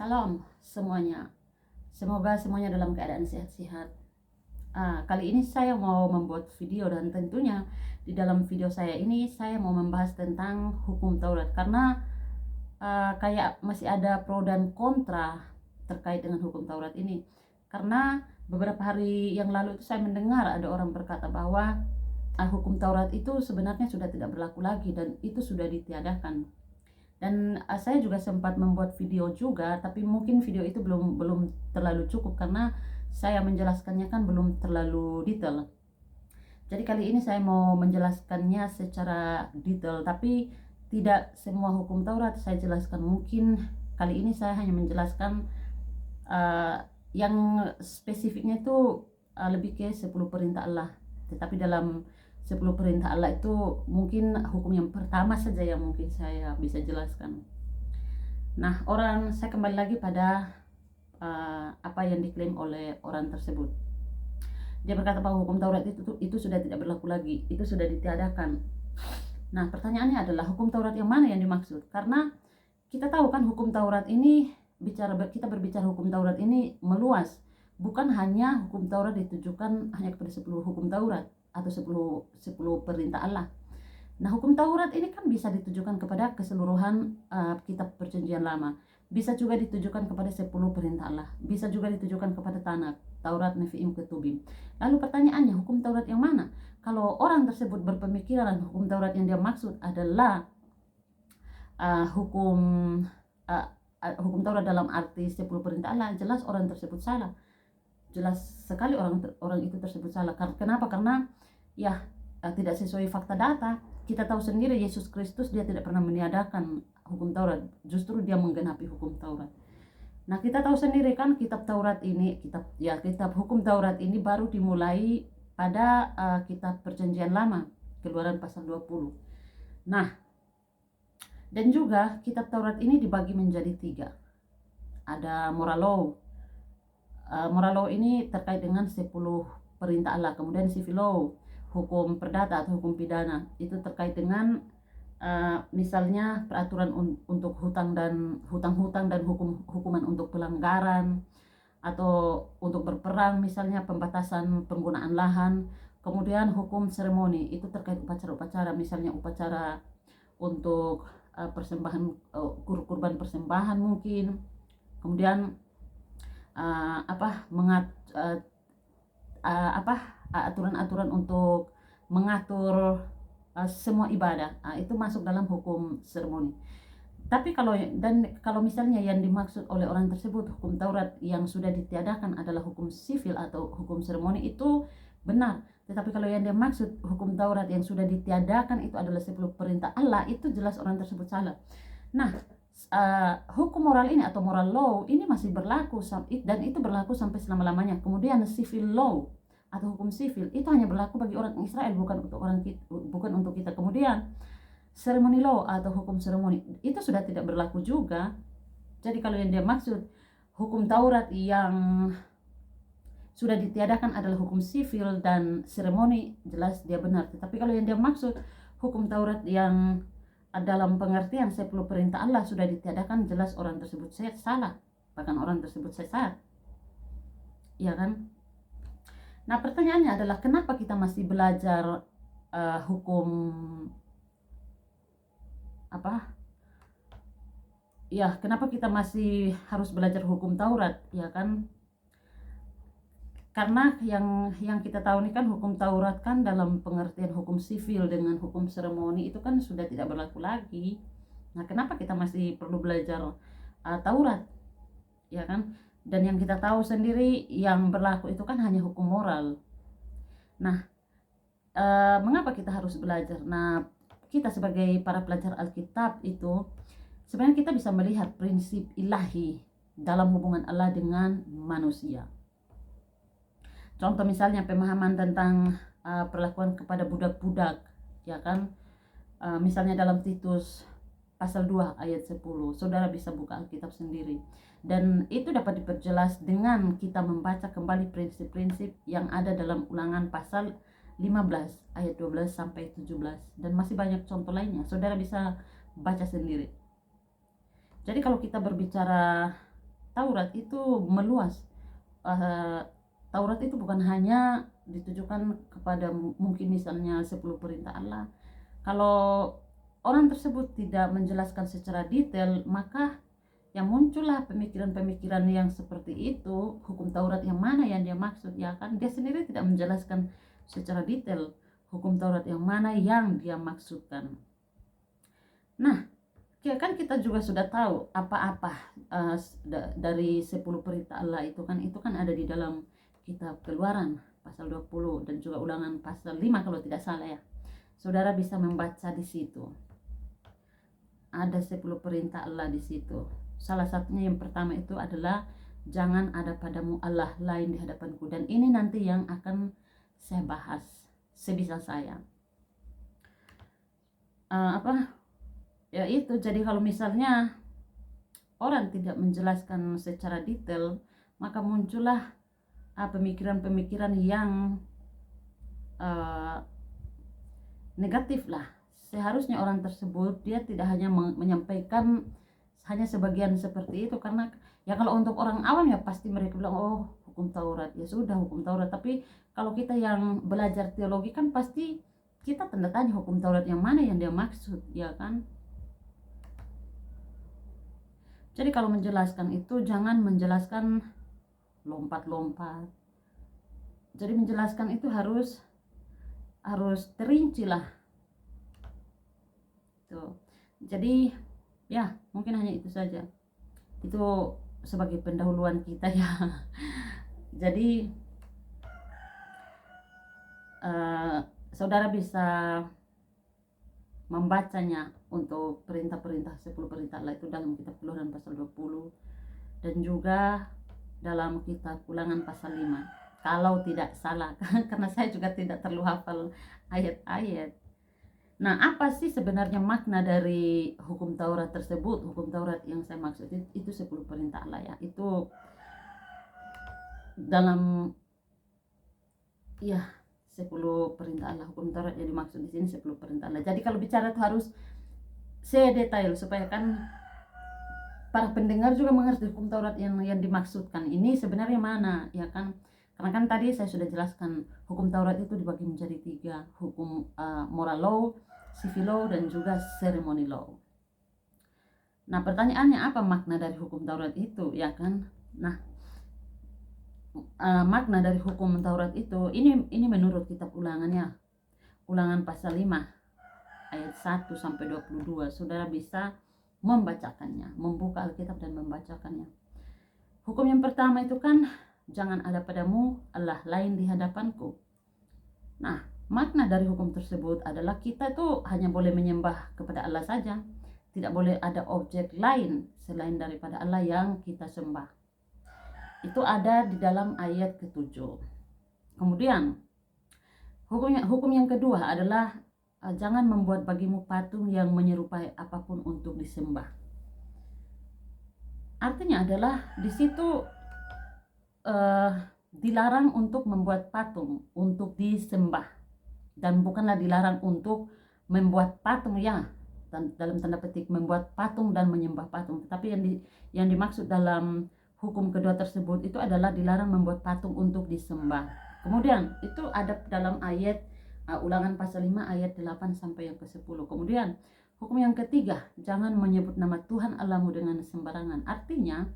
Salam semuanya. Semoga semuanya dalam keadaan sehat-sehat. Kali ini saya mau membuat video dan tentunya di dalam video saya ini saya mau membahas tentang hukum Taurat karena kayak masih ada pro dan kontra terkait dengan hukum Taurat ini. Karena beberapa hari yang lalu itu saya mendengar ada orang berkata bahwa hukum Taurat itu sebenarnya sudah tidak berlaku lagi dan itu sudah ditiadakan. Dan saya juga sempat membuat video juga, tapi mungkin video itu belum terlalu cukup karena saya menjelaskannya kan belum terlalu detail. Jadi kali ini saya mau menjelaskannya secara detail, tapi tidak semua hukum Taurat saya jelaskan. Mungkin kali ini saya hanya menjelaskan yang spesifiknya itu lebih ke 10 perintah Allah. Tetapi dalam 10 perintah Allah itu mungkin hukum yang pertama saja yang mungkin saya bisa jelaskan. Nah, saya kembali lagi pada apa yang diklaim oleh orang tersebut. Dia berkata bahwa hukum Taurat itu sudah tidak berlaku lagi, itu sudah ditiadakan. Nah, pertanyaannya adalah hukum Taurat yang mana yang dimaksud? Karena kita tahu kan hukum Taurat ini kita berbicara hukum Taurat ini meluas. Bukan hanya hukum Taurat ditujukan hanya kepada 10 hukum Taurat atau 10 perintah Allah. Nah, hukum Taurat ini kan bisa ditujukan kepada keseluruhan kitab Perjanjian Lama. Bisa juga ditujukan kepada 10 perintah Allah. Bisa juga ditujukan kepada Tanakh, Taurat, Nevi'im, Ketubim. Lalu pertanyaannya, hukum Taurat yang mana? Kalau orang tersebut berpemikiran hukum Taurat yang dia maksud adalah hukum Taurat dalam arti 10 perintah Allah, jelas orang tersebut salah. Jelas sekali orang itu tersebut salah. Kenapa? Karena ya tidak sesuai fakta data. Kita tahu sendiri Yesus Kristus dia tidak pernah meniadakan hukum Taurat, justru dia menggenapi hukum Taurat. Nah, kita tahu sendiri kan kitab hukum Taurat ini baru dimulai pada kitab Perjanjian Lama, Keluaran pasal 20. Nah, dan juga kitab Taurat ini dibagi menjadi 3. Ada moral law. Moral law ini terkait dengan 10 perintah Allah. Kemudian civil law, hukum perdata atau hukum pidana, itu terkait dengan misalnya peraturan untuk hutang dan hukuman untuk pelanggaran atau untuk berperang, misalnya pembatasan penggunaan lahan. Kemudian hukum seremoni itu terkait upacara-upacara, misalnya upacara untuk persembahan kurban persembahan mungkin. Kemudian aturan-aturan untuk mengatur semua ibadah, itu masuk dalam hukum seremoni. Tapi kalau misalnya yang dimaksud oleh orang tersebut hukum Taurat yang sudah ditiadakan adalah hukum sivil atau hukum seremoni, itu benar. Tetapi kalau yang dimaksud hukum Taurat yang sudah ditiadakan itu adalah 10 perintah Allah, itu jelas orang tersebut salah. Nah, hukum moral ini atau moral law ini masih berlaku dan itu berlaku sampai selama-lamanya. Kemudian civil law atau hukum sivil itu hanya berlaku bagi orang Israel, bukan untuk kita. Kemudian ceremony law atau hukum seremoni itu sudah tidak berlaku juga. Jadi kalau yang dia maksud hukum Taurat yang sudah ditiadakan adalah hukum sivil dan seremoni, jelas dia benar. Tetapi kalau yang dia maksud hukum Taurat yang dalam pengertian 10 perintah Allah sudah ditiadakan, jelas orang tersebut salah, bahkan orang tersebut sesat, ya kan? Nah, pertanyaannya adalah kenapa kita masih belajar hukum kenapa kita masih harus belajar hukum Taurat, ya kan? Karena yang kita tahu ini kan hukum Taurat kan dalam pengertian hukum sivil dengan hukum seremoni itu kan sudah tidak berlaku lagi. Nah, kenapa kita masih perlu belajar Taurat, ya kan? Dan yang kita tahu sendiri yang berlaku itu kan hanya hukum moral. Nah, mengapa kita harus belajar? Nah, kita sebagai para pelajar Alkitab itu sebenarnya kita bisa melihat prinsip ilahi dalam hubungan Allah dengan manusia. Contoh misalnya pemahaman tentang perlakuan kepada budak-budak, ya kan? Misalnya dalam Titus pasal 2 ayat 10. Saudara bisa buka Alkitab sendiri. Dan itu dapat diperjelas dengan kita membaca kembali prinsip-prinsip yang ada dalam Ulangan pasal 15 ayat 12 sampai 17, dan masih banyak contoh lainnya. Saudara bisa baca sendiri. Jadi kalau kita berbicara Taurat itu meluas. Taurat itu bukan hanya ditujukan kepada mungkin misalnya 10 perintah Allah. Kalau orang tersebut tidak menjelaskan secara detail, maka yang muncullah pemikiran-pemikiran yang seperti itu. Hukum Taurat yang mana yang dia maksud, ya kan? Dia sendiri tidak menjelaskan secara detail hukum Taurat yang mana yang dia maksudkan. Nah, ya kan kita juga sudah tahu apa-apa dari 10 perintah Allah itu kan ada di dalam kitab Keluaran pasal 20 dan juga Ulangan pasal 5 kalau tidak salah ya. Saudara bisa membaca di situ. Ada 10 perintah Allah di situ. Salah satunya yang pertama itu adalah jangan ada padamu Allah lain di hadapanku, dan ini nanti yang akan saya bahas sebisa saya. Ya itu, jadi kalau misalnya orang tidak menjelaskan secara detail, maka muncullah pemikiran-pemikiran yang negatif lah. Seharusnya orang tersebut dia tidak hanya menyampaikan hanya sebagian seperti itu, karena ya kalau untuk orang awam ya pasti mereka bilang oh hukum Taurat, ya sudah hukum Taurat. Tapi kalau kita yang belajar teologi kan pasti kita tanda tanya hukum Taurat yang mana yang dia maksud, ya kan? Jadi kalau menjelaskan itu jangan menjelaskan lompat-lompat. Jadi menjelaskan itu harus terinci lah. Tuh. Jadi ya mungkin hanya itu saja. Itu sebagai pendahuluan kita ya. Jadi saudara bisa membacanya untuk perintah-perintah 10 perintah Allah itu dalam kitab Keluaran pasal 20 dan juga dalam kitab Ulangan pasal 5 kalau tidak salah karena saya juga tidak terlalu hafal ayat-ayat. Nah, apa sih sebenarnya makna dari hukum Taurat tersebut? Hukum Taurat yang saya maksud itu 10 perintah Allah ya. Itu dalam ya 10 perintah Allah. Hukum Taurat yang dimaksud di sini 10 perintah Allah. Jadi kalau bicara itu harus sedetail supaya kan para pendengar juga mengerti hukum Taurat yang dimaksudkan ini sebenarnya mana, ya kan? Karena kan tadi saya sudah jelaskan hukum Taurat itu dibagi menjadi 3, hukum moral law, civil law, dan juga ceremony law. Nah, pertanyaannya apa makna dari hukum Taurat itu, ya kan? Nah, makna dari hukum Taurat itu ini menurut kitab Ulangannya. Ulangan pasal 5 ayat 1 sampai 22. Saudara bisa membacakannya, membuka Alkitab dan membacakannya. Hukum yang pertama itu kan jangan ada padamu Allah lain di hadapanku. Nah, makna dari hukum tersebut adalah kita itu hanya boleh menyembah kepada Allah saja. Tidak boleh ada objek lain selain daripada Allah yang kita sembah. Itu ada di dalam ayat ke-7. Kemudian hukum yang kedua adalah jangan membuat bagimu patung yang menyerupai apapun untuk disembah. Artinya adalah di situ dilarang untuk membuat patung untuk disembah, dan bukanlah dilarang untuk membuat patung ya dalam tanda petik membuat patung dan menyembah patung. Tetapi yang dimaksud dalam hukum kedua tersebut itu adalah dilarang membuat patung untuk disembah. Kemudian itu ada dalam ayat Ulangan pasal 5 ayat 8 sampai yang ke-10. Kemudian hukum yang ketiga, jangan menyebut nama Tuhan Allahmu dengan sembarangan. Artinya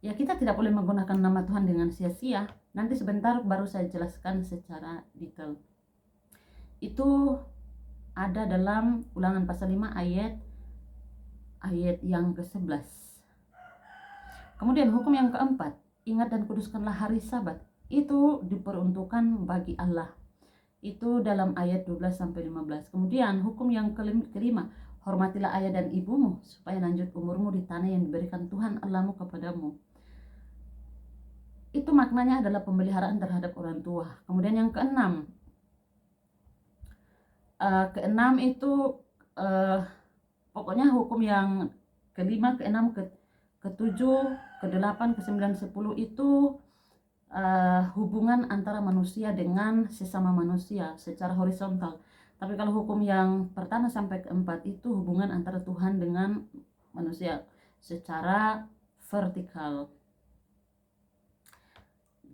ya kita tidak boleh menggunakan nama Tuhan dengan sia-sia. Nanti sebentar baru saya jelaskan secara detail. Itu ada dalam Ulangan pasal 5 ayat yang ke-11. Kemudian hukum yang keempat, ingat dan kuduskanlah hari Sabat. Itu diperuntukkan bagi Allah. Itu dalam ayat 12 sampai 15. Kemudian hukum yang kelima, hormatilah ayah dan ibumu supaya lanjut umurmu di tanah yang diberikan Tuhan Allahmu kepadamu. Itu maknanya adalah pemeliharaan terhadap orang tua. Kemudian yang keenam, itu pokoknya hukum yang kelima, keenam, ketujuh, kedelapan, kesembilan, 10 itu hubungan antara manusia dengan sesama manusia secara horizontal. Tapi kalau hukum yang pertama sampai keempat itu hubungan antara Tuhan dengan manusia secara vertikal.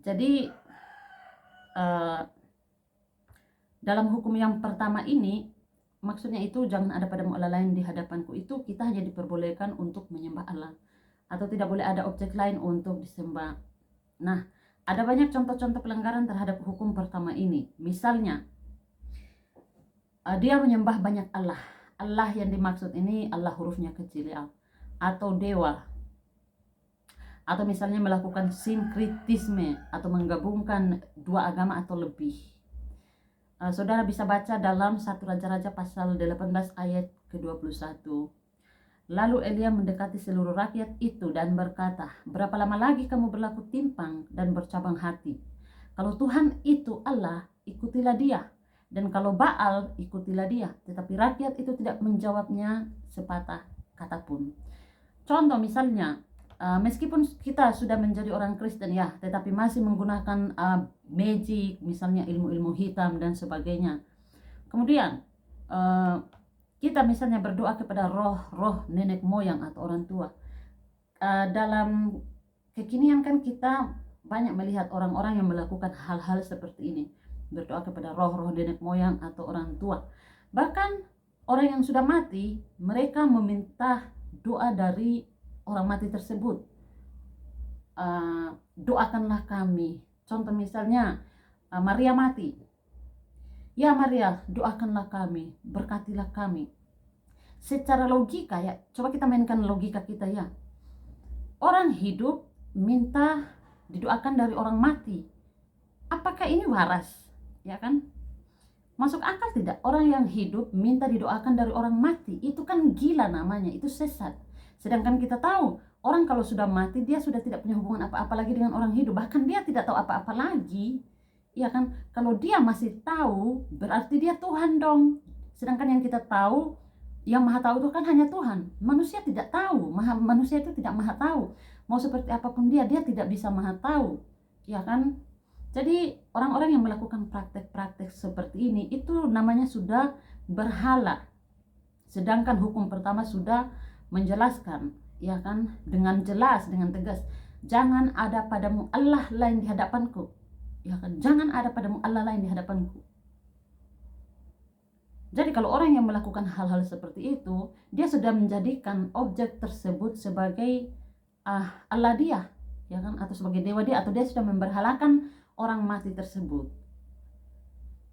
Jadi dalam hukum yang pertama ini, maksudnya itu jangan ada padamu Allah lain di hadapanku, itu kita hanya diperbolehkan untuk menyembah Allah, atau tidak boleh ada objek lain untuk disembah. Nah, ada banyak contoh-contoh pelanggaran terhadap hukum pertama ini. Misalnya, dia menyembah banyak Allah. Allah yang dimaksud ini Allah hurufnya kecil ya, atau dewa. Atau misalnya melakukan sinkritisme atau menggabungkan dua agama atau lebih. Saudara bisa baca dalam 1 Raja-Raja pasal 18 ayat ke-21. Lalu Elia mendekati seluruh rakyat itu dan berkata, berapa lama lagi kamu berlaku timpang dan bercabang hati? Kalau Tuhan itu Allah, ikutilah dia. Dan kalau Baal, ikutilah dia. Tetapi rakyat itu tidak menjawabnya sepatah kata pun. Contoh misalnya, meskipun kita sudah menjadi orang Kristen ya, tetapi masih menggunakan magic, misalnya ilmu-ilmu hitam dan sebagainya. Kemudian kita misalnya berdoa kepada roh-roh nenek moyang atau orang tua. Dalam kekinian kan kita banyak melihat orang-orang yang melakukan hal-hal seperti ini, berdoa kepada roh-roh nenek moyang atau orang tua. Bahkan orang yang sudah mati, mereka meminta doa dari orang mati tersebut. Doakanlah kami. Contoh misalnya Maria mati, ya Maria, doakanlah kami, berkatilah kami. Secara logika ya, coba kita mainkan logika kita ya. Orang hidup minta didoakan dari orang mati. Apakah ini waras? Ya kan? Masuk akal tidak? Orang yang hidup minta didoakan dari orang mati. Itu kan gila namanya, itu sesat. Sedangkan kita tahu, orang kalau sudah mati, dia sudah tidak punya hubungan apa-apa lagi dengan orang hidup. Bahkan dia tidak tahu apa-apa lagi. Ya kan? Kalau dia masih tahu, berarti dia Tuhan dong. Sedangkan yang kita tahu, yang maha tahu itu kan hanya Tuhan. Manusia tidak tahu. Manusia itu tidak maha tahu. Mau seperti apapun dia tidak bisa maha tahu. Ya kan? Jadi orang-orang yang melakukan praktek-praktek seperti ini, itu namanya sudah berhala. Sedangkan hukum pertama sudah menjelaskan, ya kan, dengan jelas, dengan tegas, jangan ada padamu Allah lain di hadapanku, ya kan, jangan ada padamu Allah lain di hadapanku. Jadi kalau orang yang melakukan hal-hal seperti itu, dia sudah menjadikan objek tersebut sebagai Allah dia, ya kan, atau sebagai dewa dia, atau dia sudah memberhalakan orang mati tersebut.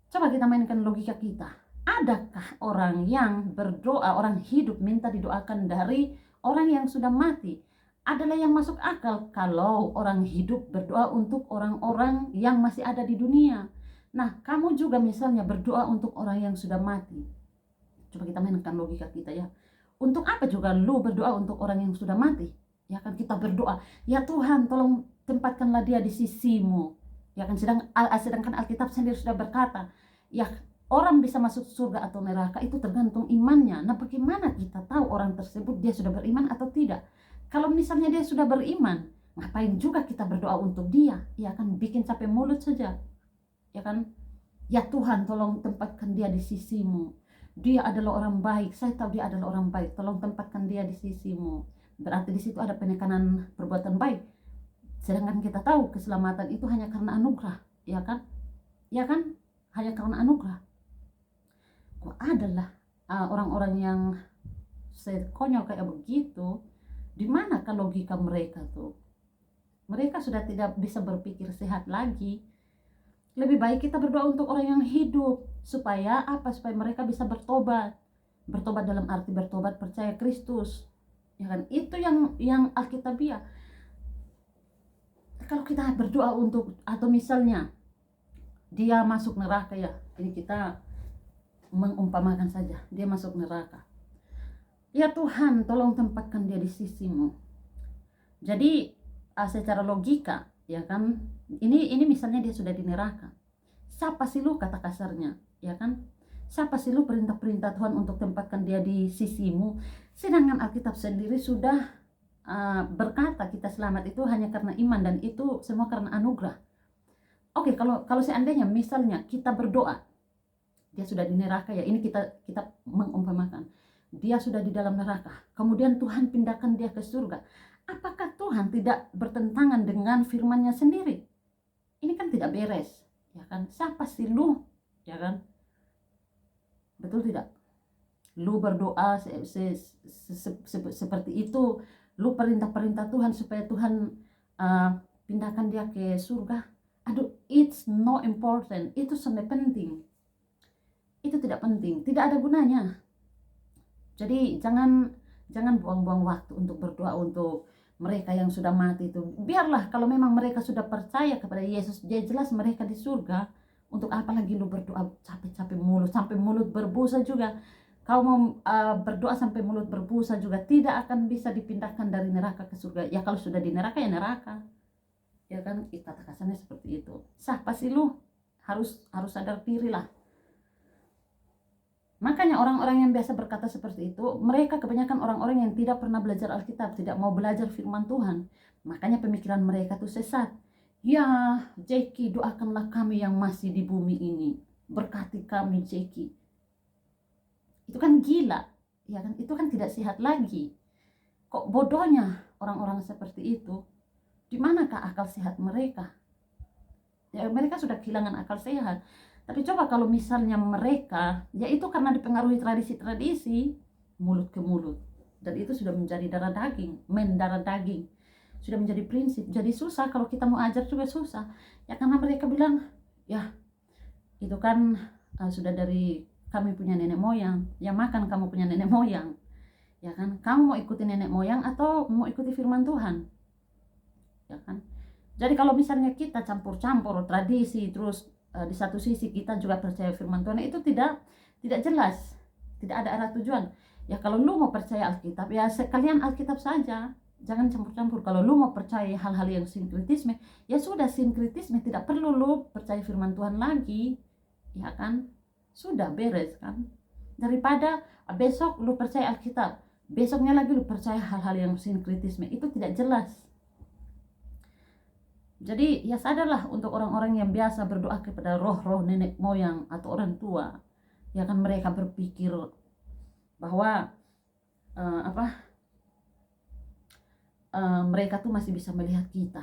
Coba kita mainkan logika kita. Adakah orang yang berdoa, orang hidup minta didoakan dari orang yang sudah mati? Adalah yang masuk akal kalau orang hidup berdoa untuk orang-orang yang masih ada di dunia. Nah, kamu juga misalnya berdoa untuk orang yang sudah mati. Coba kita mainkan logika kita ya. Untuk apa juga lu berdoa untuk orang yang sudah mati? Ya kan, kita berdoa, ya Tuhan tolong tempatkanlah dia di sisimu. Ya kan, sedangkan Alkitab sendiri sudah berkata, ya orang bisa masuk surga atau neraka itu tergantung imannya. Nah, bagaimana kita tahu orang tersebut dia sudah beriman atau tidak? Kalau misalnya dia sudah beriman, ngapain juga kita berdoa untuk dia? Ya kan, bikin capek mulut saja. Ya kan, ya Tuhan tolong tempatkan dia di sisimu. Dia adalah orang baik, saya tahu dia adalah orang baik, tolong tempatkan dia di sisimu. Berarti di situ ada penekanan perbuatan baik. Sedangkan kita tahu keselamatan itu hanya karena anugerah, ya kan? Ya kan? Hanya karena anugerah. Kok adalah orang-orang yang sekonyol kayak begitu? Di manakah logika mereka tuh? Mereka sudah tidak bisa berpikir sehat lagi. Lebih baik kita berdoa untuk orang yang hidup, supaya apa? Supaya mereka bisa bertobat. Bertobat dalam arti bertobat percaya Kristus. Ya kan? Itu yang Alkitabiah. Kalau kita berdoa untuk, atau misalnya dia masuk neraka ya, ini kita mengumpamakan saja, dia masuk neraka. Ya Tuhan, tolong tempatkan dia di sisimu. Jadi secara logika, ya kan, ini misalnya dia sudah di neraka. Siapa sih lu, kata kasarnya, ya kan? Siapa sih lu perintah-perintah Tuhan untuk tempatkan dia di sisimu? Sedangkan Alkitab sendiri sudah berkata kita selamat itu hanya karena iman, dan itu semua karena anugerah. Oke, kalau seandainya misalnya kita berdoa, dia sudah di neraka ya, ini kita mengumpamakan, dia sudah di dalam neraka, kemudian Tuhan pindahkan dia ke surga. Apakah Tuhan tidak bertentangan dengan firman-Nya sendiri? Ini kan tidak beres, ya kan? Siapa sih lu, ya kan? Betul tidak? Lu berdoa seperti itu, lu perintah-perintah Tuhan supaya Tuhan pindahkan dia ke surga. Aduh, it's no important. Itu sangat penting. Itu tidak penting, tidak ada gunanya. Jadi jangan buang-buang waktu untuk berdoa untuk mereka yang sudah mati itu. Biarlah kalau memang mereka sudah percaya kepada Yesus, dia jelas mereka di surga. Untuk apa lagi lu berdoa capek-capek mulut sampai mulut berbusa juga. Kau mau berdoa sampai mulut berbusa juga tidak akan bisa dipindahkan dari neraka ke surga. Ya kalau sudah di neraka ya neraka. Ya kan, kata kasarnya seperti itu. Siapa sih lu? Harus sadar diri lah. Makanya orang-orang yang biasa berkata seperti itu, mereka kebanyakan orang-orang yang tidak pernah belajar Alkitab, tidak mau belajar firman Tuhan. Makanya pemikiran mereka tuh sesat. Ya, Jeki, doakanlah kami yang masih di bumi ini. Berkati kami, Jeki. Itu kan gila, ya kan? Itu kan tidak sehat lagi. Kok bodohnya orang-orang seperti itu? Di manakah akal sehat mereka? Ya, mereka sudah kehilangan akal sehat. Tapi coba kalau misalnya mereka, ya itu karena dipengaruhi tradisi-tradisi, mulut ke mulut. Dan itu sudah menjadi darah daging, mendarah daging. Sudah menjadi prinsip. Jadi susah kalau kita mau ajar juga susah. Ya karena mereka bilang, ya itu kan sudah dari kami punya nenek moyang. Ya makan kamu punya nenek moyang. Ya kan, kamu mau ikuti nenek moyang atau mau ikuti firman Tuhan? Ya kan. Jadi kalau misalnya kita campur-campur tradisi terus di satu sisi kita juga percaya firman Tuhan, itu tidak jelas, tidak ada arah tujuan. Ya kalau lu mau percaya Alkitab, ya sekalian Alkitab saja, jangan campur-campur. Kalau lu mau percaya hal-hal yang sinkritisme, ya sudah sinkritisme, tidak perlu lu percaya firman Tuhan lagi, ya kan, sudah beres kan. Daripada besok lu percaya Alkitab, besoknya lagi lu percaya hal-hal yang sinkritisme, itu tidak jelas. Jadi ya sadarlah untuk orang-orang yang biasa berdoa kepada roh-roh nenek moyang atau orang tua, ya kan mereka berpikir bahwa mereka tuh masih bisa melihat kita,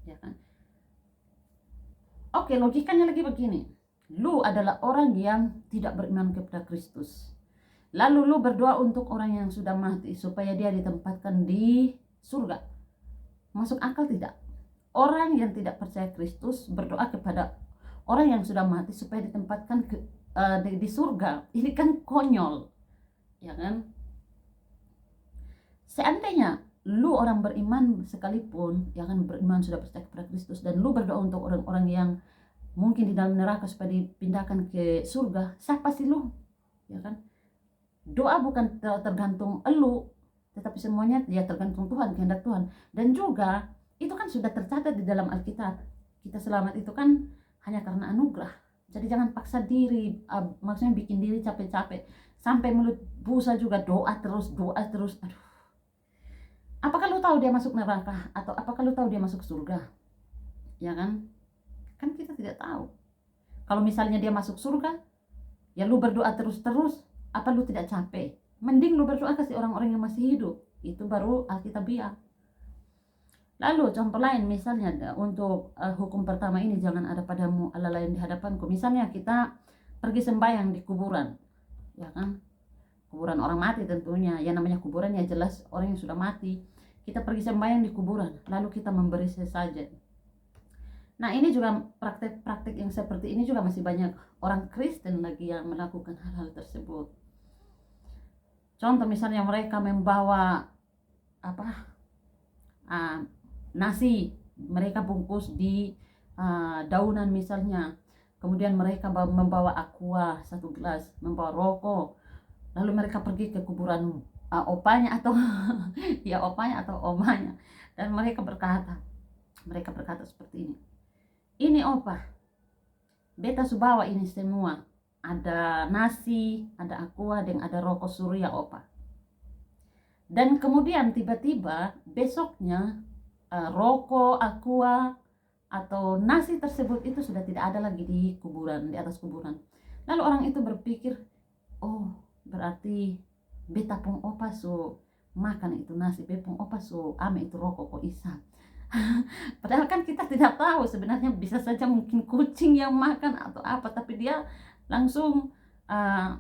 ya kan? Oke, logikanya lagi begini, lu adalah orang yang tidak beriman kepada Kristus, lalu lu berdoa untuk orang yang sudah mati supaya dia ditempatkan di surga. Masuk akal tidak? Orang yang tidak percaya Kristus berdoa kepada orang yang sudah mati supaya ditempatkan di surga. Ini kan konyol, ya kan? Seandainya lu orang beriman sekalipun, ya kan, beriman sudah percaya kepada Kristus, dan lu berdoa untuk orang-orang yang mungkin di dalam neraka supaya dipindahkan ke surga, siapa sih lu? Ya kan? Doa bukan tergantung elu, tetapi semuanya ya tergantung Tuhan, kehendak Tuhan. Dan juga itu kan sudah tercatat di dalam Alkitab. Kita selamat itu kan hanya karena anugerah. Jadi jangan paksa diri, maksudnya bikin diri capek-capek sampai mulut busa juga doa terus. Aduh. Apakah lu tahu dia masuk neraka atau apakah lu tahu dia masuk surga? Ya kan? Kan kita tidak tahu. Kalau misalnya dia masuk surga, ya lu berdoa terus, apa lu tidak capek? Mending lu berdoa kasih orang-orang yang masih hidup. Itu baru Alkitabiah. Lalu contoh lain misalnya untuk hukum pertama ini, jangan ada padamu Allah lain di hadapanku. Misalnya kita pergi sembahyang di kuburan, ya kan, kuburan orang mati tentunya. Ya namanya kuburan ya jelas orang yang sudah mati. Kita pergi sembahyang di kuburan, lalu kita memberi sesajen. Nah ini juga praktek-praktek yang seperti ini juga masih banyak orang Kristen lagi yang melakukan hal-hal tersebut. Contoh misalnya mereka membawa nasi, mereka bungkus di daunan misalnya, kemudian mereka membawa aqua 1 gelas, membawa rokok, lalu mereka pergi ke kuburan opanya atau ya opanya atau omanya, dan mereka berkata seperti ini opa, beta subawa ini semua, ada nasi, ada aqua, dan ada rokok surya opa. Dan kemudian tiba-tiba besoknya rokok, aqua, atau nasi tersebut itu sudah tidak ada lagi di kuburan, di atas kuburan. Lalu orang itu berpikir, oh berarti beta pung opa so makan itu nasi, beta pung opa so ame itu rokok kok isa. Padahal kan kita tidak tahu, sebenarnya bisa saja mungkin kucing yang makan atau apa, tapi dia langsung uh,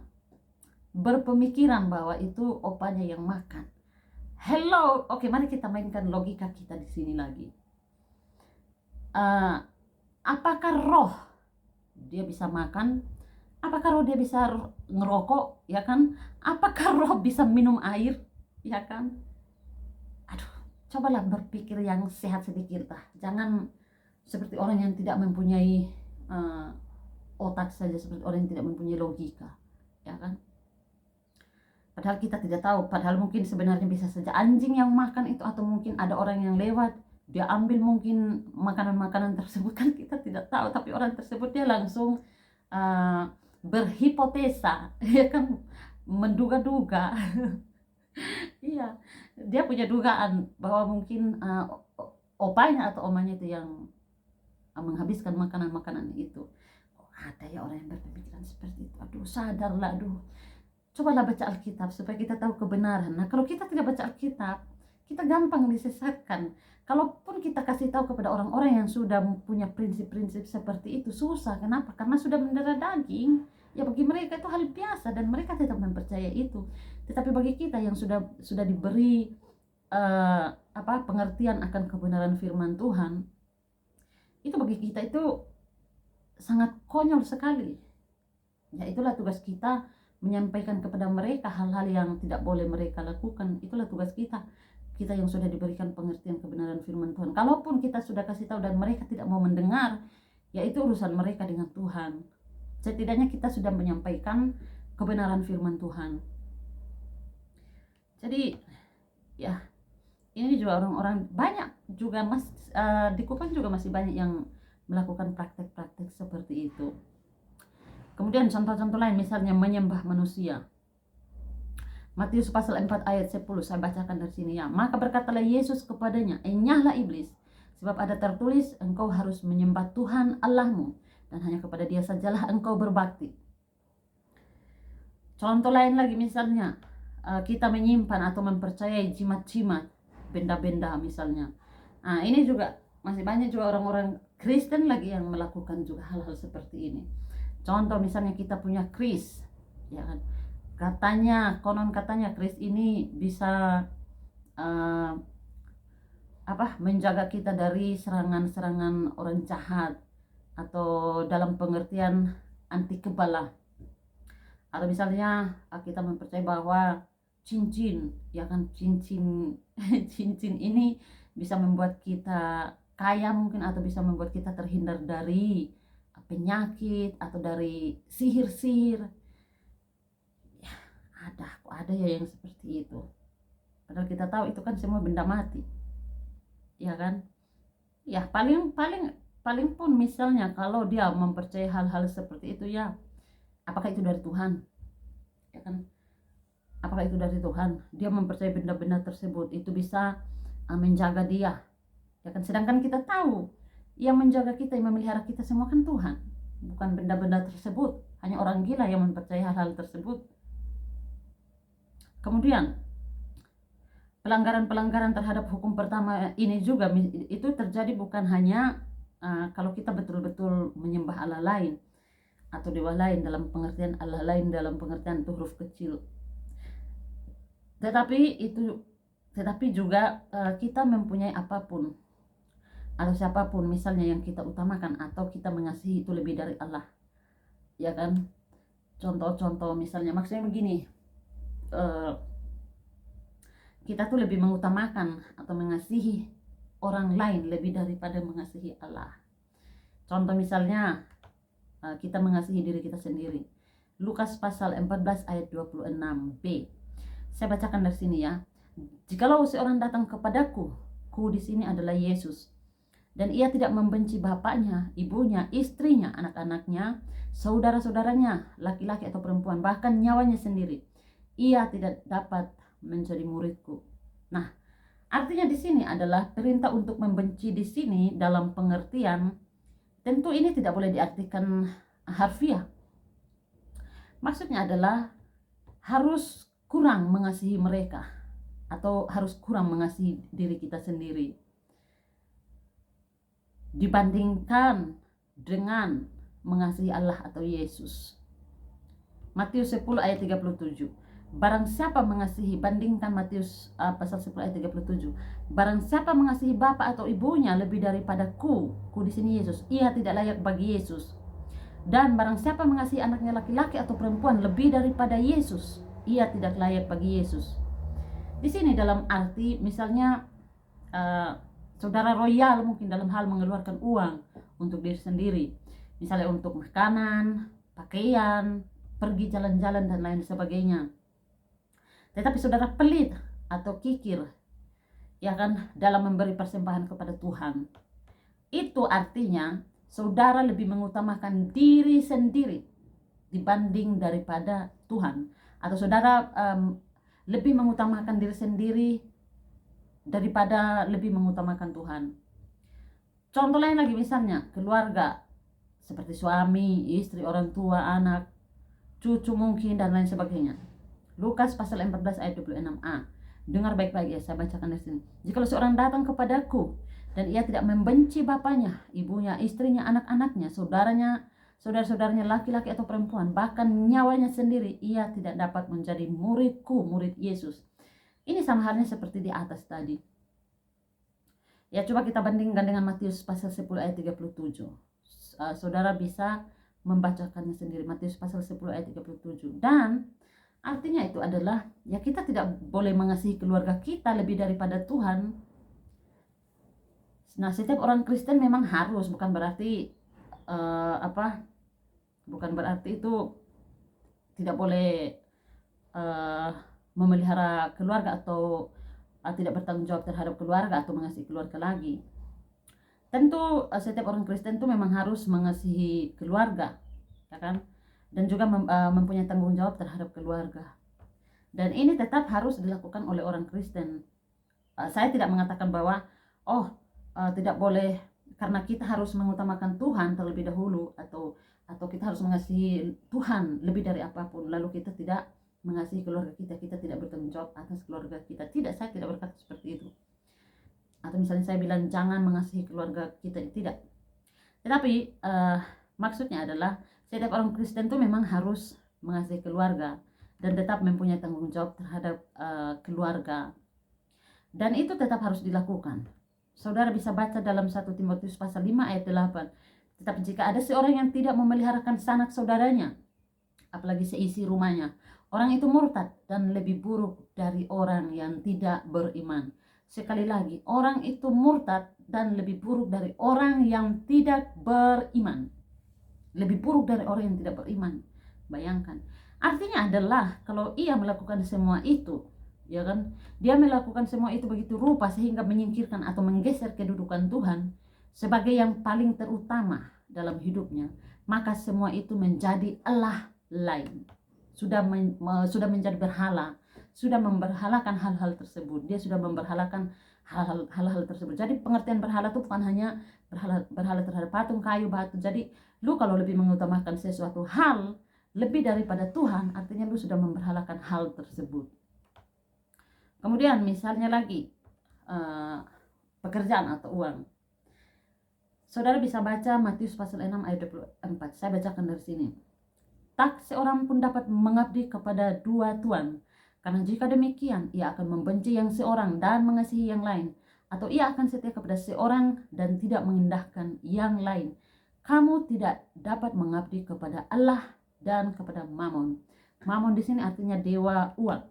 berpemikiran bahwa itu opanya yang makan. Hello, oke, mari kita mainkan logika kita di sini lagi. Uh, apakah roh dia bisa makan? Apakah roh dia bisa ngerokok? Ya kan? Apakah roh bisa minum air? Ya kan? Aduh, cobalah berpikir yang sehat sedikit lah. Jangan seperti orang yang tidak mempunyai uh, otak saja, seperti orang yang tidak mempunyai logika, ya kan? Padahal kita tidak tahu, padahal mungkin sebenarnya bisa saja anjing yang makan itu, atau mungkin ada orang yang lewat, dia ambil mungkin makanan-makanan tersebut, kan kita tidak tahu, tapi orang tersebut dia langsung uh, berhipotesa, ya kan, menduga-duga. Iya, dia punya dugaan bahwa mungkin opanya atau omanya itu yang menghabiskan makanan-makanan itu. Oh, ada ya orang yang berpemikiran seperti itu. Aduh, sadarlah, aduh. Cobalah baca Alkitab supaya kita tahu kebenaran. Nah, kalau kita tidak baca Alkitab, kita gampang disesatkan. Kalaupun kita kasih tahu kepada orang-orang yang sudah punya prinsip-prinsip seperti itu, susah. Kenapa? Karena sudah mendarah daging. Ya bagi mereka itu hal biasa dan mereka tetap mempercayai itu. Tetapi bagi kita yang sudah diberi pengertian akan kebenaran firman Tuhan, itu bagi kita itu sangat konyol sekali. Ya itulah tugas kita, menyampaikan kepada mereka hal-hal yang tidak boleh mereka lakukan. Itulah tugas kita yang sudah diberikan pengertian kebenaran firman Tuhan. Kalaupun kita sudah kasih tahu dan mereka tidak mau mendengar, ya itu urusan mereka dengan Tuhan. Setidaknya kita sudah menyampaikan kebenaran firman Tuhan. Jadi ya, ini juga orang-orang banyak juga di Kupang juga masih banyak yang melakukan praktek-praktek seperti itu. Kemudian contoh-contoh lain, misalnya menyembah manusia. Matius pasal 4 ayat 10, saya bacakan dari sini ya. Maka berkatalah Yesus kepadanya, enyahlah iblis, sebab ada tertulis, engkau harus menyembah Tuhan Allahmu, dan hanya kepada dia sajalah engkau berbakti. Contoh lain lagi, misalnya kita menyimpan atau mempercayai jimat-jimat, benda-benda misalnya. Nah, ini juga masih banyak juga orang-orang Kristen lagi yang melakukan juga hal-hal seperti ini. Contoh misalnya kita punya kris, ya kan? Konon katanya kris ini bisa menjaga kita dari serangan-serangan orang jahat, atau dalam pengertian anti kebal. Atau misalnya kita mempercayai bahwa cincin, ya kan, cincin cincin ini bisa membuat kita kaya mungkin, atau bisa membuat kita terhindar dari penyakit atau dari sihir-sihir. Ya, ada ya yang seperti itu. Padahal kita tahu itu kan semua benda mati. Ya kan? Ya, paling pun misalnya kalau dia mempercayai hal-hal seperti itu, ya apakah itu dari Tuhan? Ya kan? Apakah itu dari Tuhan? Dia mempercayai benda-benda tersebut itu bisa menjaga dia. Ya kan? Sedangkan kita tahu yang menjaga kita, yang memelihara kita semua kan Tuhan, bukan benda-benda tersebut. Hanya orang gila yang mempercayai hal-hal tersebut. Kemudian pelanggaran-pelanggaran terhadap hukum pertama ini juga itu terjadi bukan hanya kalau kita betul-betul menyembah Allah lain atau dewa lain, dalam pengertian Allah lain dalam pengertian itu huruf kecil. Tetapi juga kita mempunyai apapun atau siapapun misalnya yang kita utamakan atau kita mengasihi itu lebih dari Allah, ya kan? Contoh-contoh misalnya, maksudnya begini, kita tuh lebih mengutamakan atau mengasihi orang lain lebih daripada mengasihi Allah. Contoh misalnya kita mengasihi diri kita sendiri. Lukas pasal 14 ayat 26b. Saya bacakan dari sini ya. Jikalau seorang datang kepadaku, ku di sini adalah Yesus, dan ia tidak membenci bapaknya, ibunya, istrinya, anak-anaknya, saudara-saudaranya, laki-laki atau perempuan, bahkan nyawanya sendiri, ia tidak dapat menjadi muridku. Nah, artinya di sini adalah perintah untuk membenci. Di sini dalam pengertian, tentu ini tidak boleh diartikan harfiah. Maksudnya adalah harus kurang mengasihi mereka, atau harus kurang mengasihi diri kita sendiri. dibandingkan dengan mengasihi Allah atau Yesus. Matius 10 ayat 37. Barang siapa mengasihi, bandingkan Matius pasal 10 ayat 37. Barang siapa mengasihi bapa atau ibunya lebih daripada ku di sini Yesus, ia tidak layak bagi Yesus. Dan barang siapa mengasihi anaknya laki-laki atau perempuan lebih daripada Yesus, ia tidak layak bagi Yesus. Di sini dalam arti misalnya saudara royal mungkin dalam hal mengeluarkan uang untuk diri sendiri, misalnya untuk makanan, pakaian, pergi jalan-jalan dan lain sebagainya. Tetapi saudara pelit atau kikir, ya kan, dalam memberi persembahan kepada Tuhan, itu artinya saudara lebih mengutamakan diri sendiri dibanding daripada Tuhan, atau saudara lebih mengutamakan diri sendiri daripada lebih mengutamakan Tuhan. Contoh lain lagi, misalnya keluarga seperti suami, istri, orang tua, anak, cucu mungkin dan lain sebagainya. Lukas pasal 14 ayat 26a. Dengar baik-baik ya, saya bacakan di sini. Jikalau seorang datang kepadaku dan ia tidak membenci bapaknya, ibunya, istrinya, anak-anaknya, saudara-saudaranya laki-laki atau perempuan, bahkan nyawanya sendiri, ia tidak dapat menjadi muridku, murid Yesus. Ini sama halnya seperti di atas tadi. Ya, coba kita bandingkan dengan Matius pasal 10 ayat 37. Saudara bisa membacakannya sendiri, Matius pasal 10 ayat 37. Dan artinya itu adalah, ya kita tidak boleh mengasihi keluarga kita lebih daripada Tuhan. Nah, setiap orang Kristen memang harus, bukan berarti bukan berarti itu tidak boleh memelihara keluarga atau tidak bertanggung jawab terhadap keluarga atau mengasihi keluarga lagi. Tentu setiap orang Kristen itu memang harus mengasihi keluarga, ya kan? Dan juga mempunyai tanggung jawab terhadap keluarga. Dan ini tetap harus dilakukan oleh orang Kristen. Saya tidak mengatakan bahwa tidak boleh karena kita harus mengutamakan Tuhan terlebih dahulu, atau kita harus mengasihi Tuhan lebih dari apapun, lalu kita tidak mengasihi keluarga kita tidak bertanggung jawab atas keluarga kita. Tidak, saya tidak berkata seperti itu. Atau misalnya saya bilang jangan mengasihi keluarga kita, tidak. Tetapi maksudnya adalah setiap orang Kristen itu memang harus mengasihi keluarga dan tetap mempunyai tanggung jawab terhadap keluarga. Dan itu tetap harus dilakukan. Saudara bisa baca dalam 1 Timotius pasal 5 ayat 8. Tetapi jika ada seorang yang tidak memeliharakan sanak saudaranya, apalagi seisi rumahnya, orang itu murtad dan lebih buruk dari orang yang tidak beriman. Sekali lagi, orang itu murtad dan lebih buruk dari orang yang tidak beriman. Lebih buruk dari orang yang tidak beriman. Bayangkan. Artinya adalah kalau ia melakukan semua itu, ya kan, dia melakukan semua itu begitu rupa sehingga menyingkirkan atau menggeser kedudukan Tuhan sebagai yang paling terutama dalam hidupnya, maka semua itu menjadi Allah lain. Sudah menjadi berhala, sudah memberhalakan hal-hal tersebut. Dia sudah memberhalakan hal-hal tersebut. Jadi pengertian berhala itu bukan hanya berhala terhadap patung, kayu, batu. Jadi lu kalau lebih mengutamakan sesuatu hal lebih daripada Tuhan, artinya lu sudah memberhalakan hal tersebut. Kemudian misalnya lagi pekerjaan atau uang. Saudara bisa baca Matius pasal 6 ayat 24. Saya bacakan dari sini. Tak seorang pun dapat mengabdi kepada dua tuan, karena jika demikian ia akan membenci yang seorang dan mengasihi yang lain, atau ia akan setia kepada seorang dan tidak mengindahkan yang lain. Kamu tidak dapat mengabdi kepada Allah dan kepada Mammon. Mammon di sini artinya dewa uang.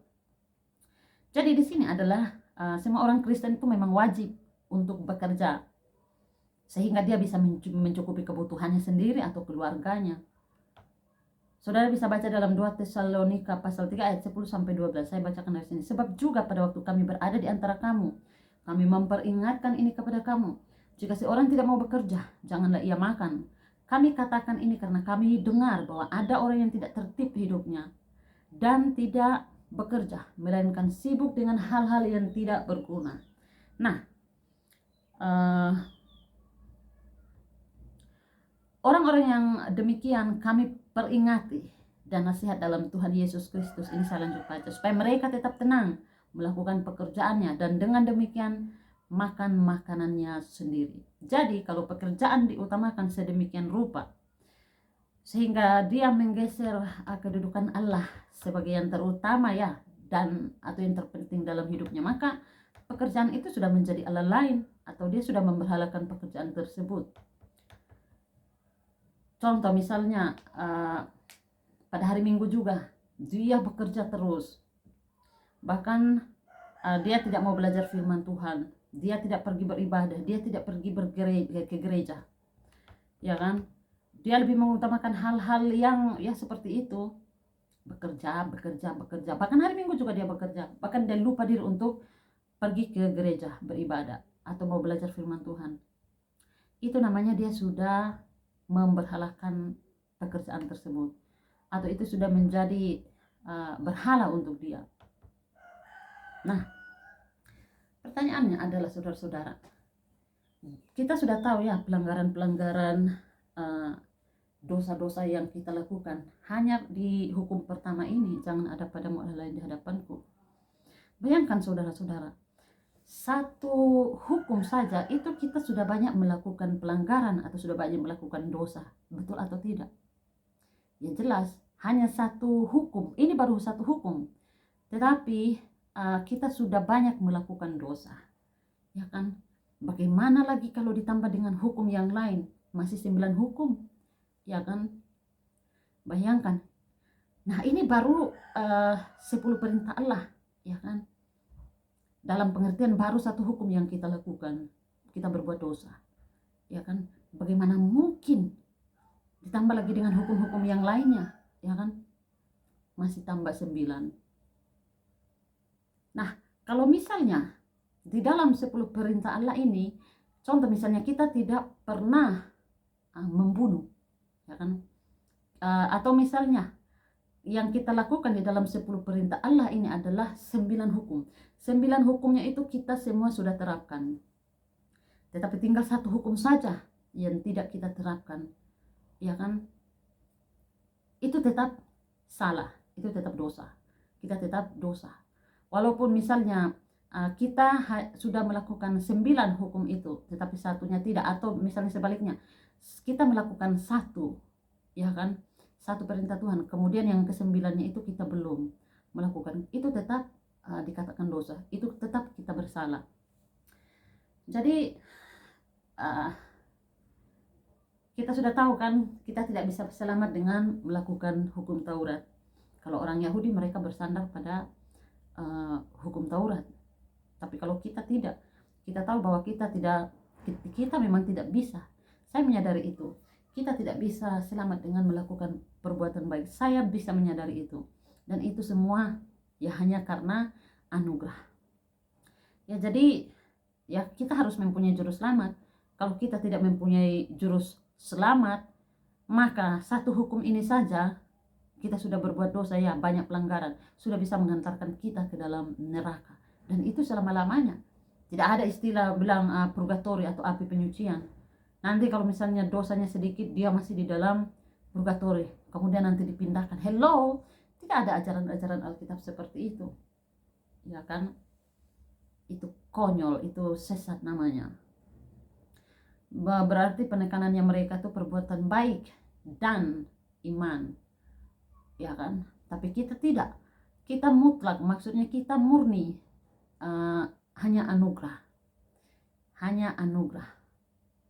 Jadi di sini adalah semua orang Kristen itu memang wajib untuk bekerja sehingga dia bisa mencukupi kebutuhannya sendiri atau keluarganya. Saudara bisa baca dalam 2 Tesalonika pasal 3 ayat 10 sampai 12. Saya bacakan dari sini. Sebab juga pada waktu kami berada di antara kamu, kami memperingatkan ini kepada kamu. Jika seorang tidak mau bekerja, janganlah ia makan. Kami katakan ini karena kami dengar bahwa ada orang yang tidak tertib hidupnya dan tidak bekerja, melainkan sibuk dengan hal-hal yang tidak berguna. Nah, orang-orang yang demikian kami peringati dan nasihat dalam Tuhan Yesus Kristus. Ini saya lanjut baca, supaya mereka tetap tenang melakukan pekerjaannya, dan dengan demikian makan makanannya sendiri. Jadi kalau pekerjaan diutamakan sedemikian rupa sehingga dia menggeser kedudukan Allah sebagai yang terutama ya, dan atau yang terpenting dalam hidupnya, maka pekerjaan itu sudah menjadi Allah lain atau dia sudah memberhalakan pekerjaan tersebut. Contoh misalnya pada hari Minggu juga dia bekerja terus, bahkan dia tidak mau belajar firman Tuhan, dia tidak pergi beribadah, dia tidak pergi ke gereja, ya kan? Dia lebih mengutamakan hal-hal yang ya seperti itu, bekerja, bahkan hari Minggu juga dia bekerja, bahkan dia lupa diri untuk pergi ke gereja beribadah atau mau belajar firman Tuhan. Itu namanya dia sudah memberhalakan pekerjaan tersebut, atau itu sudah menjadi berhala untuk dia. Nah, pertanyaannya adalah saudara-saudara, kita sudah tahu ya pelanggaran-pelanggaran dosa-dosa yang kita lakukan hanya di hukum pertama ini, jangan ada padamu Allah lain di hadapanku. Bayangkan saudara-saudara, satu hukum saja itu kita sudah banyak melakukan pelanggaran atau sudah banyak melakukan dosa, betul atau tidak? Ya jelas, hanya satu hukum, ini baru satu hukum, tetapi kita sudah banyak melakukan dosa, ya kan? Bagaimana lagi kalau ditambah dengan hukum yang lain, masih 9 hukum, ya kan? Bayangkan. Nah ini baru 10 perintah Allah, ya kan? Dalam pengertian baru satu hukum yang kita lakukan, kita berbuat dosa, ya kan? Bagaimana mungkin ditambah lagi dengan hukum-hukum yang lainnya, ya kan? Masih tambah 9. Nah kalau misalnya di dalam 10 perintah Allah ini, contoh misalnya kita tidak pernah membunuh, ya kan? Atau misalnya yang kita lakukan di dalam 10 perintah Allah ini adalah 9 hukum. 9 hukumnya itu kita semua sudah terapkan. Tetapi tinggal satu hukum saja yang tidak kita terapkan, ya kan? Itu tetap salah, itu tetap dosa. Kita tetap dosa. Walaupun misalnya kita sudah melakukan 9 hukum itu, tetapi satunya tidak, atau misalnya sebaliknya, kita melakukan satu, ya kan? Satu perintah Tuhan, kemudian yang ke-9-nya itu kita belum melakukan, itu tetap dikatakan dosa, itu tetap kita bersalah. Jadi kita sudah tahu kan, kita tidak bisa selamat dengan melakukan hukum Taurat. Kalau orang Yahudi mereka bersandar pada hukum Taurat, tapi kalau kita tidak, kita tahu bahwa kita memang tidak bisa. Saya menyadari itu. Kita tidak bisa selamat dengan melakukan perbuatan baik. Saya bisa menyadari itu. Dan itu semua ya hanya karena anugerah. Ya jadi ya kita harus mempunyai juru selamat. Kalau kita tidak mempunyai juru selamat, maka satu hukum ini saja kita sudah berbuat dosa, ya banyak pelanggaran, sudah bisa menghantarkan kita ke dalam neraka. Dan itu selama-lamanya. Tidak ada istilah bilang purgatori atau api penyucian. Nanti kalau misalnya dosanya sedikit, dia masih di dalam purgatori, kemudian nanti dipindahkan. Hello, tidak ada ajaran-ajaran Alkitab seperti itu, ya kan? Itu konyol, itu sesat namanya. Berarti penekanannya mereka itu perbuatan baik dan iman, ya kan? Tapi kita tidak, kita mutlak, maksudnya kita murni, hanya anugerah, hanya anugerah.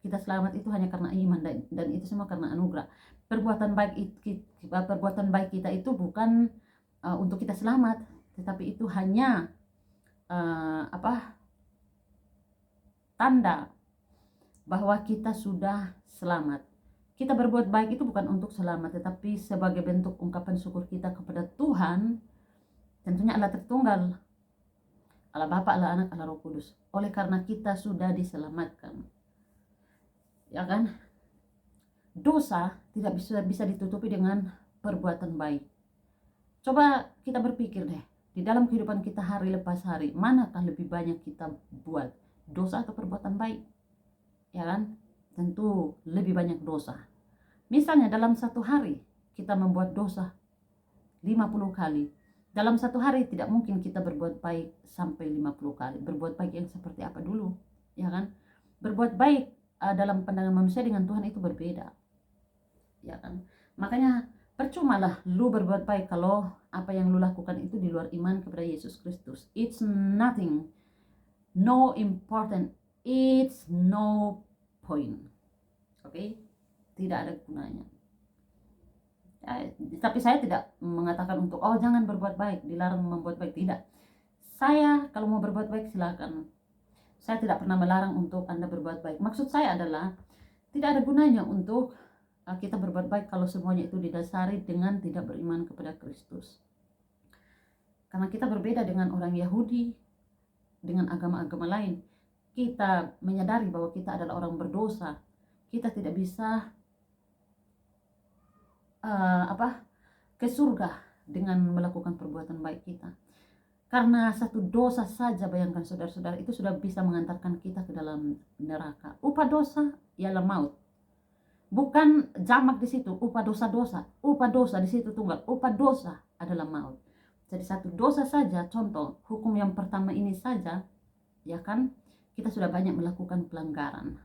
Kita selamat itu hanya karena iman, dan itu semua karena anugerah. Perbuatan baik kita itu bukan untuk kita selamat, tetapi itu hanya tanda bahwa kita sudah selamat. Kita berbuat baik itu bukan untuk selamat, tetapi sebagai bentuk ungkapan syukur kita kepada Tuhan, tentunya Allah Tritunggal, Allah Bapa, Allah Anak, Allah Roh Kudus. Oleh karena kita sudah diselamatkan, ya kan? Dosa tidak bisa ditutupi dengan perbuatan baik. Coba kita berpikir deh, di dalam kehidupan kita hari lepas hari, manakah lebih banyak kita buat, dosa atau perbuatan baik? Ya kan? Tentu lebih banyak dosa. Misalnya dalam satu hari kita membuat dosa 50 kali. Dalam satu hari tidak mungkin kita berbuat baik sampai 50 kali. Berbuat baik yang seperti apa dulu? ya kan? Berbuat baik dalam pandangan manusia dengan Tuhan itu berbeda, ya kan? Makanya percumalah lu berbuat baik kalau apa yang lu lakukan itu di luar iman kepada Yesus Kristus. It's nothing, no important, it's no point. Oke? Tidak ada gunanya. Tapi saya tidak mengatakan untuk jangan berbuat baik, dilarang membuat baik, tidak. Saya kalau mau berbuat baik silakan. Saya tidak pernah melarang untuk Anda berbuat baik. Maksud saya adalah tidak ada gunanya untuk kita berbuat baik kalau semuanya itu didasari dengan tidak beriman kepada Kristus. Karena kita berbeda dengan orang Yahudi, dengan agama-agama lain. Kita menyadari bahwa kita adalah orang berdosa. Kita tidak bisa ke surga dengan melakukan perbuatan baik kita. Karena satu dosa saja, bayangkan saudara-saudara, itu sudah bisa mengantarkan kita ke dalam neraka. Upah dosa ialah maut. Bukan jamak di situ, upah dosa-dosa. Upah dosa di situ tunggal. Upah dosa adalah maut. Jadi satu dosa saja, contoh hukum yang pertama ini saja, ya kan, kita sudah banyak melakukan pelanggaran.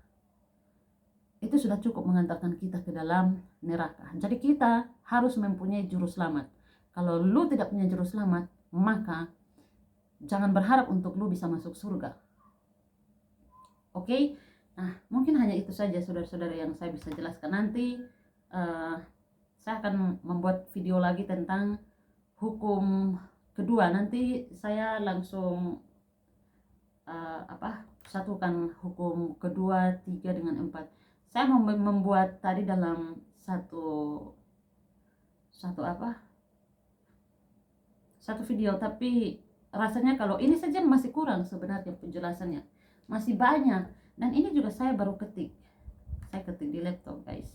Itu sudah cukup mengantarkan kita ke dalam neraka. Jadi kita harus mempunyai juru selamat. Kalau lu tidak punya juru selamat, maka jangan berharap untuk lu bisa masuk surga. Oke? Nah, mungkin hanya itu saja saudara-saudara yang saya bisa jelaskan. Nanti saya akan membuat video lagi tentang hukum kedua. Nanti saya langsung satukan hukum kedua 3 dengan 4. Saya mau membuat tadi dalam satu video, tapi rasanya kalau ini saja masih kurang sebenarnya penjelasannya. Masih banyak, dan ini juga saya baru ketik. Saya ketik di laptop, guys.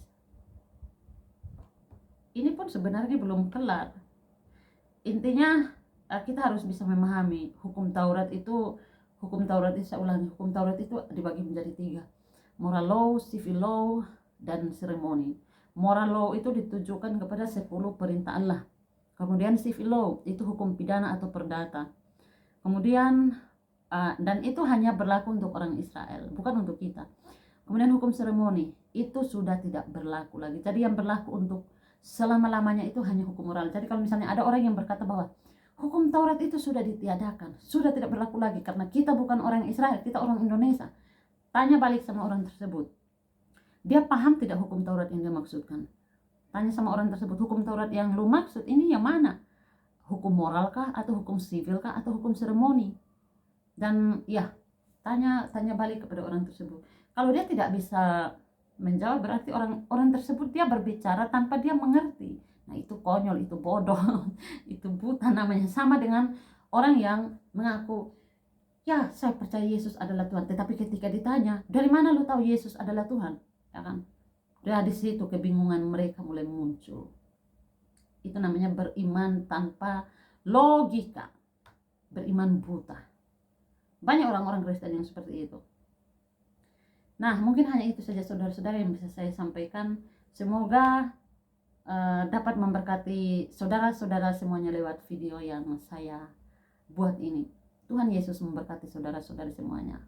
Ini pun sebenarnya belum kelar. Intinya kita harus bisa memahami hukum Taurat itu, saya ulangi, hukum Taurat itu dibagi menjadi 3. Moral law, civil law, dan seremoni. Moral law itu ditujukan kepada 10 perintah Allah. Kemudian civil law itu hukum pidana atau perdata. Kemudian dan itu hanya berlaku untuk orang Israel, bukan untuk kita. Kemudian hukum seremoni itu sudah tidak berlaku lagi. Jadi yang berlaku untuk selama-lamanya itu hanya hukum moral. Jadi kalau misalnya ada orang yang berkata bahwa hukum Taurat itu sudah ditiadakan, sudah tidak berlaku lagi karena kita bukan orang Israel, kita orang Indonesia. Tanya balik sama orang tersebut. Dia paham tidak hukum Taurat yang dia maksudkan? Tanya sama orang tersebut, hukum Taurat yang lu maksud ini yang mana? Hukum moral kah, atau hukum sivil kah, atau hukum seremoni? Dan ya, tanya balik kepada orang tersebut. Kalau dia tidak bisa menjawab, berarti orang tersebut dia berbicara tanpa dia mengerti. Nah, itu konyol, itu bodoh, itu buta namanya. Sama dengan orang yang mengaku, ya saya percaya Yesus adalah Tuhan, tetapi ketika ditanya, dari mana lu tahu Yesus adalah Tuhan? Ya kan? Dari situ kebingungan mereka mulai muncul. Itu namanya beriman tanpa logika, beriman buta. Banyak orang-orang Kristen yang seperti itu. Nah, mungkin hanya itu saja saudara-saudara yang bisa saya sampaikan. Semoga dapat memberkati saudara-saudara semuanya lewat video yang saya buat ini. Tuhan Yesus memberkati saudara-saudari semuanya.